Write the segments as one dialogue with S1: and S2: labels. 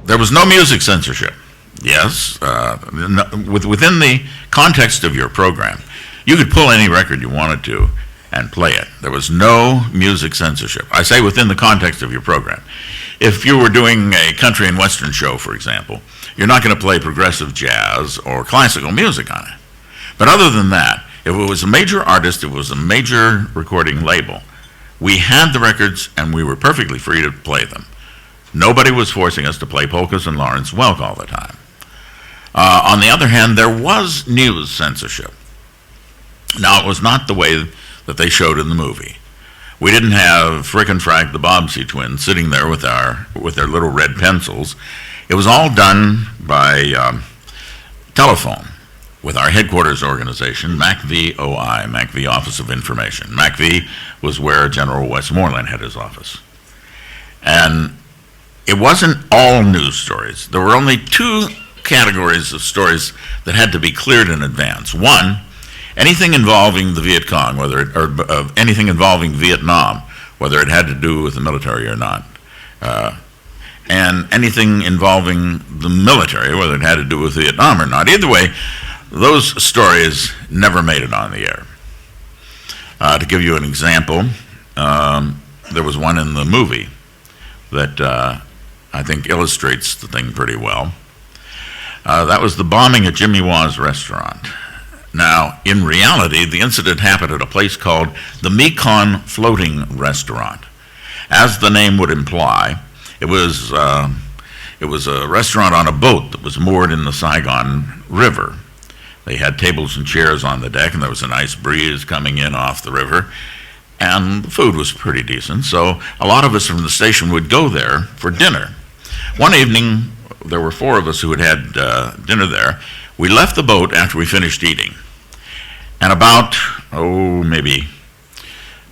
S1: there was no music censorship. Yes, within the context of your program, you could pull any record you wanted to and play it. There was no music censorship. I say within the context of your program. If you were doing a country and western show, for example, you're not going to play progressive jazz or classical music on it. But other than that, if it was a major artist, if it was a major recording label, we had the records and we were perfectly free to play them. Nobody was forcing us to play polkas and Lawrence Welk all the time. On the other hand, there was news censorship. Now, it was not the way that they showed in the movie. We didn't have Frick and Frack, the Bobbsey twins, sitting there with their little red pencils. It was all done by telephone with our headquarters organization, MACV-OI, MACV Office of Information. MACV was where General Westmoreland had his office. And it wasn't all news stories. There were only two categories of stories that had to be cleared in advance. One, anything involving the Viet Cong, anything involving Vietnam, whether it had to do with the military or not. And anything involving the military, whether it had to do with Vietnam or not. Either way, those stories never made it on the air. To give you an example, there was one in the movie that I think illustrates the thing pretty well. That was the bombing at Jimmy Waugh's restaurant. Now, in reality, the incident happened at a place called the Mekong Floating Restaurant. As the name would imply, it was a restaurant on a boat that was moored in the Saigon River. They had tables and chairs on the deck, and there was a nice breeze coming in off the river, and the food was pretty decent, so a lot of us from the station would go there for dinner. One evening, there were four of us who had dinner there. We left the boat after we finished eating, and about, maybe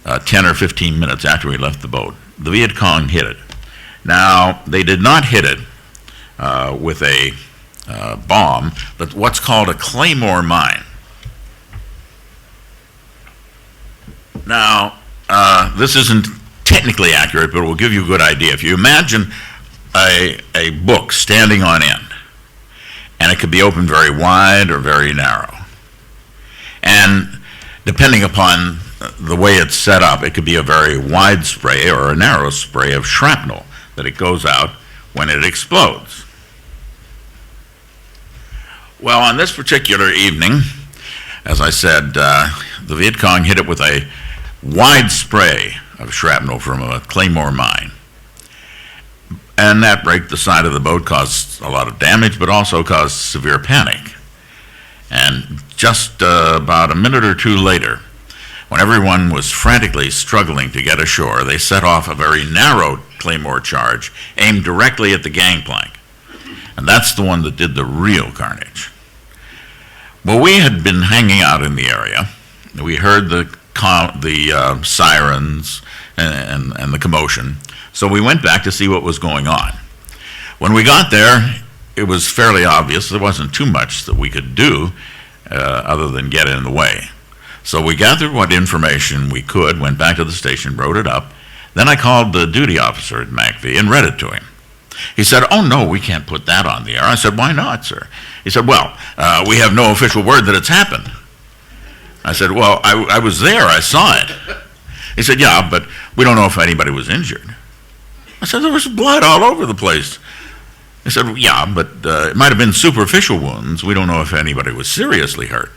S1: 10 or 15 minutes after we left the boat, the Viet Cong hit it. Now, they did not hit it with a bomb, but what's called a claymore mine. Now, this isn't technically accurate, but it will give you a good idea. If you imagine a book standing on end, and it could be opened very wide or very narrow. And depending upon the way it's set up, it could be a very wide spray or a narrow spray of shrapnel that it goes out when it explodes. Well, on this particular evening, as I said, the Viet Cong hit it with a wide spray of shrapnel from a claymore mine. And that break the side of the boat caused a lot of damage, but also caused severe panic. And just about a minute or two later, when everyone was frantically struggling to get ashore, they set off a very narrow claymore charge aimed directly at the gangplank. And that's the one that did the real carnage. Well, we had been hanging out in the area. We heard the sirens and the commotion. So we went back to see what was going on. When we got there, it was fairly obvious there wasn't too much that we could do other than get in the way. So we gathered what information we could, went back to the station, wrote it up. Then I called the duty officer at MACV and read it to him. He said, "Oh, no, we can't put that on the air." I said, "Why not, sir?" He said, "Well, we have no official word that it's happened." I said, "Well, I was there. I saw it." He said, "Yeah, but we don't know if anybody was injured." I said, "There was blood all over the place." He said, "Yeah, but it might have been superficial wounds. We don't know if anybody was seriously hurt."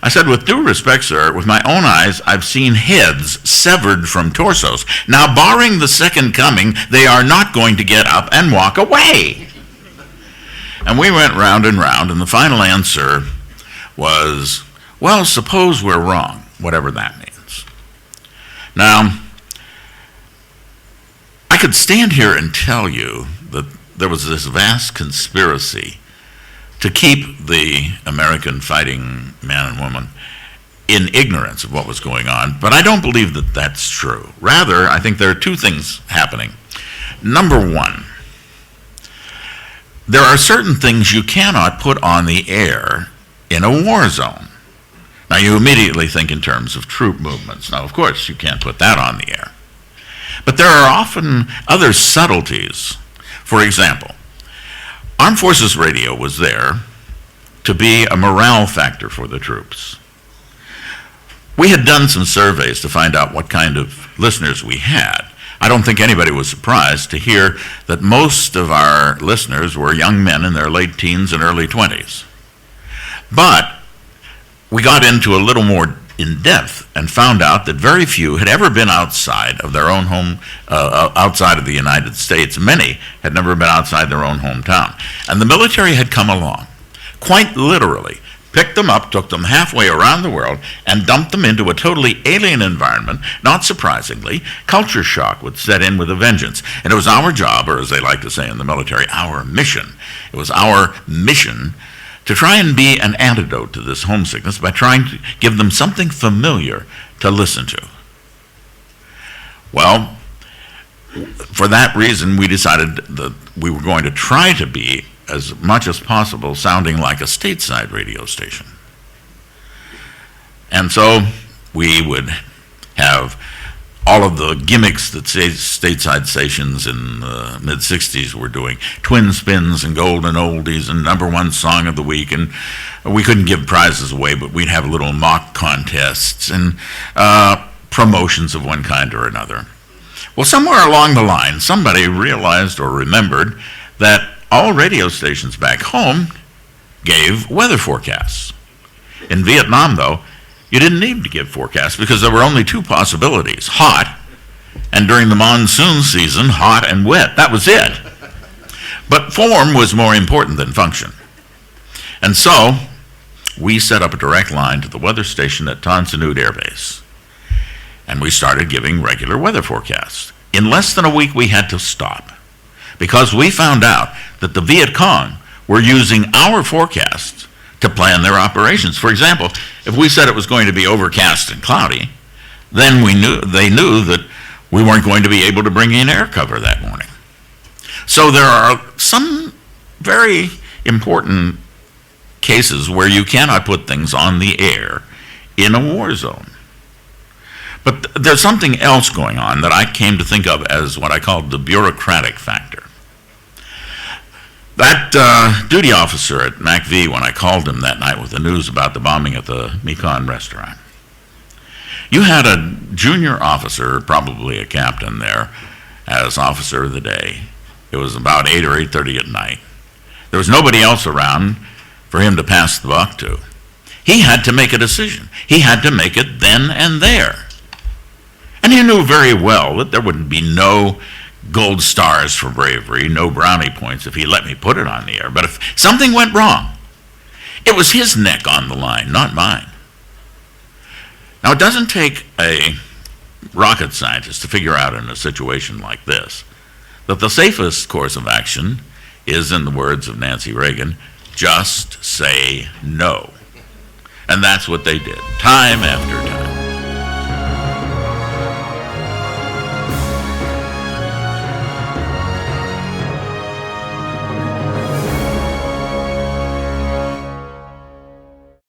S1: I said, "With due respect, sir, with my own eyes, I've seen heads severed from torsos. Now, barring the second coming, they are not going to get up and walk away." And we went round and round, and the final answer was, "Well, suppose we're wrong," whatever that means. Now, I could stand here and tell you that there was this vast conspiracy to keep the American fighting man and woman in ignorance of what was going on, but I don't believe that that's true. Rather, I think there are two things happening. Number one, there are certain things you cannot put on the air in a war zone. Now, you immediately think in terms of troop movements. Now, of course, you can't put that on the air. But there are often other subtleties. For example, Armed Forces Radio was there to be a morale factor for the troops. We had done some surveys to find out what kind of listeners we had. I don't think anybody was surprised to hear that most of our listeners were young men in their late teens and early 20s. But we got into a little more in depth and found out that very few had ever been outside of their own home, outside of the United States. Many had never been outside their own hometown. And the military had come along, quite literally, picked them up, took them halfway around the world, and dumped them into a totally alien environment. Not surprisingly, culture shock would set in with a vengeance. And it was our job, or as they like to say in the military, our mission. It was our mission to try and be an antidote to this homesickness by trying to give them something familiar to listen to. Well, for that reason, we decided that we were going to try to be, as much as possible, sounding like a stateside radio station. And so we would have all of the gimmicks that stateside stations in the mid-'60s were doing, twin spins and golden oldies and #1 song of the week, and we couldn't give prizes away, but we'd have little mock contests and promotions of one kind or another. Well, somewhere along the line, somebody realized or remembered that all radio stations back home gave weather forecasts. In Vietnam, though, you didn't need to give forecasts because there were only two possibilities: hot, and during the monsoon season, hot and wet. That was it. But form was more important than function. And so we set up a direct line to the weather station at Tan Son Nhut Air Base. And we started giving regular weather forecasts. In less than a week, we had to stop because we found out that the Viet Cong were using our forecasts to plan their operations. For example, if we said it was going to be overcast and cloudy, then they knew that we weren't going to be able to bring in air cover that morning. So there are some very important cases where you cannot put things on the air in a war zone. But there's something else going on that I came to think of as what I called the bureaucratic factor. That duty officer at MACV, when I called him that night with the news about the bombing at the Mekong restaurant, you had a junior officer, probably a captain there, as officer of the day. It was about 8 or 8:30 at night. There was nobody else around for him to pass the buck to. He had to make a decision. He had to make it then and there. And he knew very well that there would be no gold stars for bravery, no brownie points if he let me put it on the air. But if something went wrong, it was his neck on the line, not mine. Now, it doesn't take a rocket scientist to figure out in a situation like this that the safest course of action is, in the words of Nancy Reagan, just say no. And that's what they did, time after time.